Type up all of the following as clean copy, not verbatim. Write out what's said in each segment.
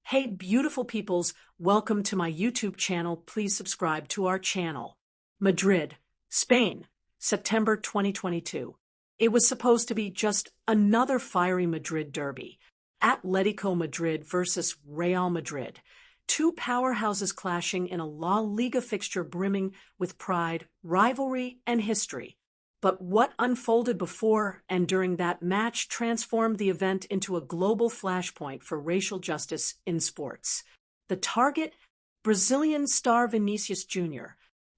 Hey, beautiful peoples, welcome to my YouTube channel. Please subscribe to our channel. Madrid, Spain, September 2022. It was supposed to be just another fiery Madrid derby. Atletico Madrid versus Real Madrid. Two powerhouses clashing in a La Liga fixture brimming with pride, rivalry, and history. But what unfolded before and during that match transformed the event into a global flashpoint for racial justice in sports. The target? Brazilian star Vinícius Júnior.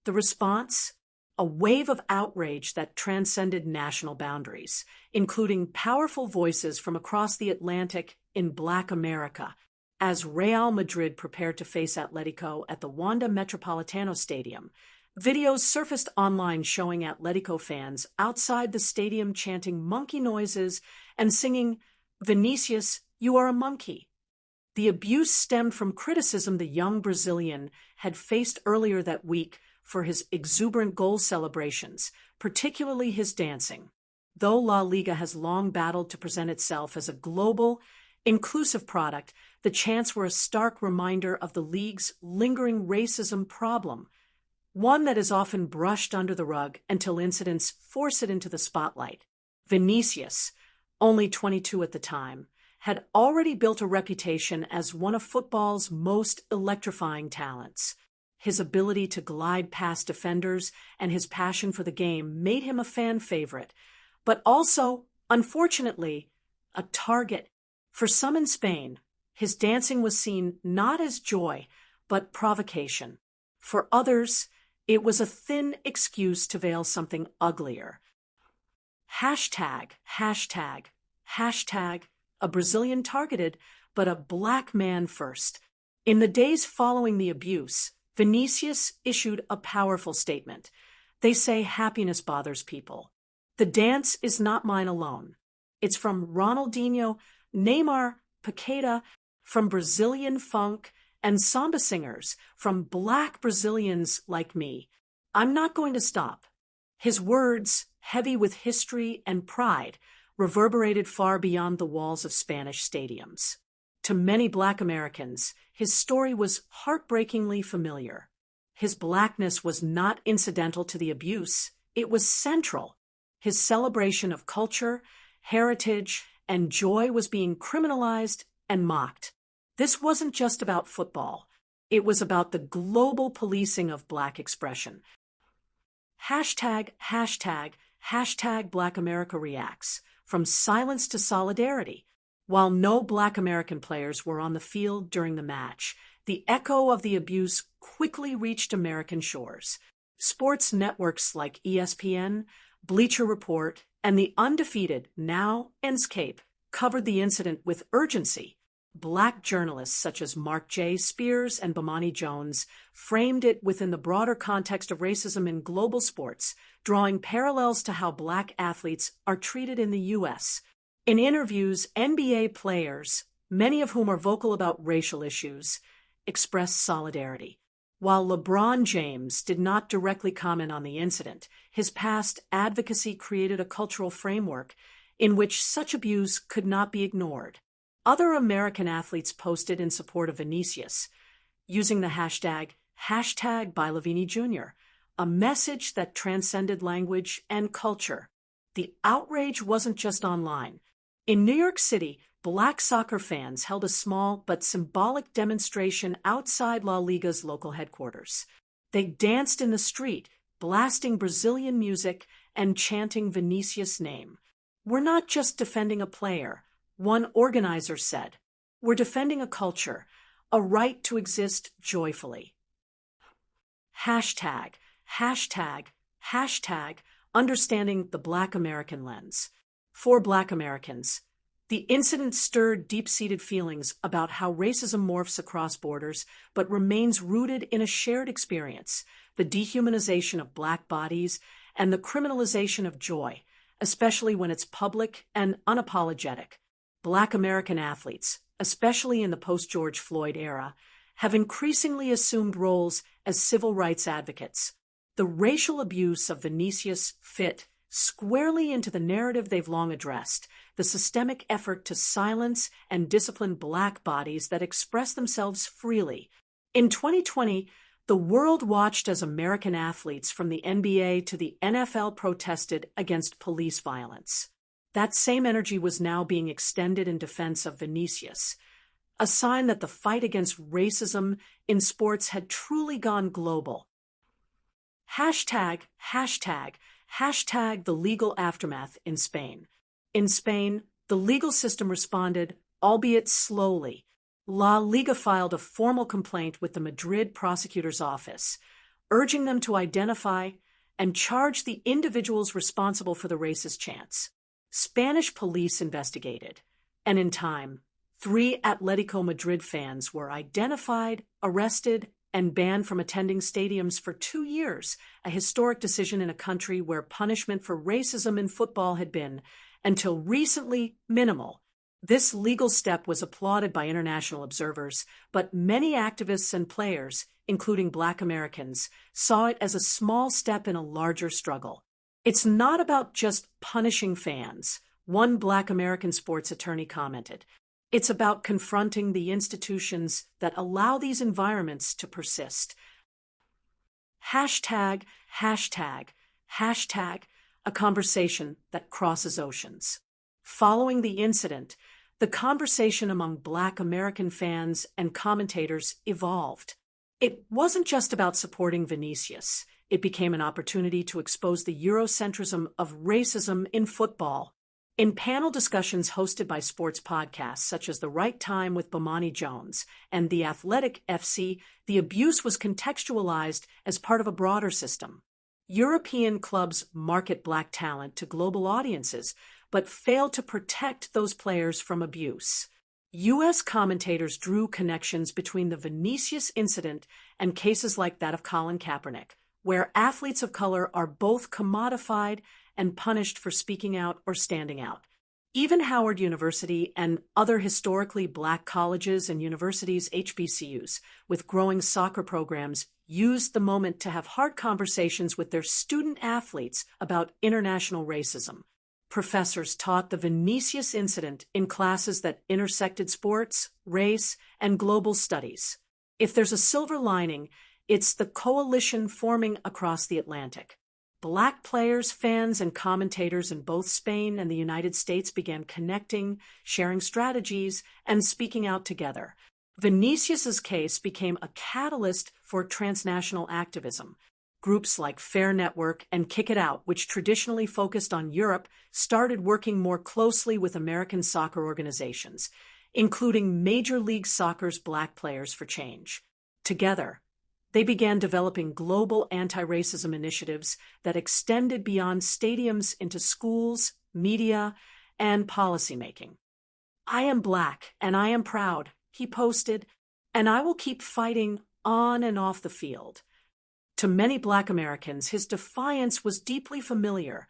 The response? A wave of outrage that transcended national boundaries, including powerful voices from across the Atlantic in Black America, as Real Madrid prepared to face Atletico at the Wanda Metropolitano Stadium. Videos surfaced online showing Atletico fans outside the stadium chanting monkey noises and singing, "Vinícius, you are a monkey." The abuse stemmed from criticism the young Brazilian had faced earlier that week for his exuberant goal celebrations, particularly his dancing. Though La Liga has long battled to present itself as a global, inclusive product, the chants were a stark reminder of the league's lingering racism problem, one that is often brushed under the rug until incidents force it into the spotlight. Vinícius, only 22 at the time, had already built a reputation as one of football's most electrifying talents. His ability to glide past defenders and his passion for the game made him a fan favorite, but also, unfortunately, a target. For some in Spain, his dancing was seen not as joy, but provocation. For others, it was a thin excuse to veil something uglier. Hashtag, hashtag, hashtag, a Brazilian targeted, but a black man first. In the days following the abuse, Vinícius issued a powerful statement. They say happiness bothers people. The dance is not mine alone. It's from Ronaldinho, Neymar, Paqueta, from Brazilian funk, and samba singers, from Black Brazilians like me. I'm not going to stop. His words, heavy with history and pride, reverberated far beyond the walls of Spanish stadiums. To many Black Americans, his story was heartbreakingly familiar. His blackness was not incidental to the abuse, it was central. His celebration of culture, heritage, and joy was being criminalized and mocked. This wasn't just about football. It was about the global policing of Black expression. Hashtag, hashtag, hashtag Black America reacts, from silence to solidarity. While no Black American players were on the field during the match, the echo of the abuse quickly reached American shores. Sports networks like ESPN, Bleacher Report, and the undefeated, now Enscape, covered the incident with urgency. Black journalists such as Mark J. Spears and Bomani Jones framed it within the broader context of racism in global sports, drawing parallels to how Black athletes are treated in the U.S. In interviews, NBA players, many of whom are vocal about racial issues, expressed solidarity. While LeBron James did not directly comment on the incident, his past advocacy created a cultural framework in which such abuse could not be ignored. Other American athletes posted in support of Vinícius, using the hashtag #ByVini Jr., a message that transcended language and culture. The outrage wasn't just online. In New York City, Black soccer fans held a small but symbolic demonstration outside La Liga's local headquarters. They danced in the street, blasting Brazilian music and chanting Vinícius' name. "We're not just defending a player," one organizer said. "We're defending a culture, a right to exist joyfully." Hashtag, hashtag, hashtag, understanding the Black American lens. For Black Americans, the incident stirred deep-seated feelings about how racism morphs across borders but remains rooted in a shared experience, the dehumanization of Black bodies and the criminalization of joy, especially when it's public and unapologetic. Black American athletes, especially in the post-George Floyd era, have increasingly assumed roles as civil rights advocates. The racial abuse of Vinícius fit squarely into the narrative they've long addressed, the systemic effort to silence and discipline Black bodies that express themselves freely. In 2020, the world watched as American athletes from the NBA to the NFL protested against police violence. That same energy was now being extended in defense of Vinícius, a sign that the fight against racism in sports had truly gone global. Hashtag the legal aftermath in Spain. In Spain, the legal system responded, albeit slowly. La Liga filed a formal complaint with the Madrid prosecutor's office, urging them to identify and charge the individuals responsible for the racist chants. Spanish police investigated, and in time, 3 Atletico Madrid fans were identified, arrested, and banned from attending stadiums for 2 years, a historic decision in a country where punishment for racism in football had been, until recently, minimal. This legal step was applauded by international observers, but many activists and players, including Black Americans, saw it as a small step in a larger struggle. It's not about just punishing fans, one Black American sports attorney commented. It's about confronting the institutions that allow these environments to persist. Hashtag, a conversation that crosses oceans. Following the incident, the conversation among Black American fans and commentators evolved. It wasn't just about supporting Vinícius. It became an opportunity to expose the Eurocentrism of racism in football. In panel discussions hosted by sports podcasts such as The Right Time with Bomani Jones and The Athletic FC, the abuse was contextualized as part of a broader system. European clubs market Black talent to global audiences, but fail to protect those players from abuse. U.S. commentators drew connections between the Vinícius incident and cases like that of Colin Kaepernick, where athletes of color are both commodified and punished for speaking out or standing out. Even Howard University and other historically Black colleges and universities, HBCUs, with growing soccer programs, used the moment to have hard conversations with their student athletes about international racism. Professors taught the Vinícius incident in classes that intersected sports, race, and global studies. If there's a silver lining, it's the coalition forming across the Atlantic. Black players, fans, and commentators in both Spain and the United States began connecting, sharing strategies, and speaking out together. Vinícius's case became a catalyst for transnational activism. Groups like Fair Network and Kick It Out, which traditionally focused on Europe, started working more closely with American soccer organizations, including Major League Soccer's Black Players for Change. Together, they began developing global anti-racism initiatives that extended beyond stadiums into schools, media, and policymaking. "I am Black, and I am proud," he posted, "and I will keep fighting on and off the field." To many Black Americans, his defiance was deeply familiar,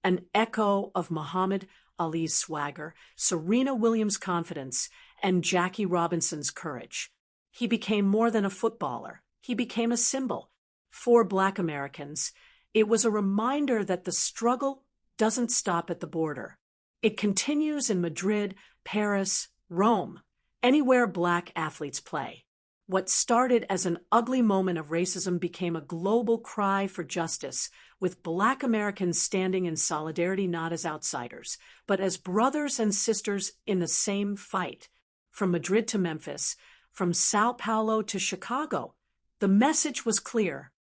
an echo of Muhammad Ali's swagger, Serena Williams' confidence, and Jackie Robinson's courage. He became more than a footballer. He became a symbol. For Black Americans, it was a reminder that the struggle doesn't stop at the border. It continues in Madrid, Paris, Rome, anywhere Black athletes play. What started as an ugly moment of racism became a global cry for justice, with Black Americans standing in solidarity not as outsiders, but as brothers and sisters in the same fight. From Madrid to Memphis, from Sao Paulo to Chicago, the message was clear.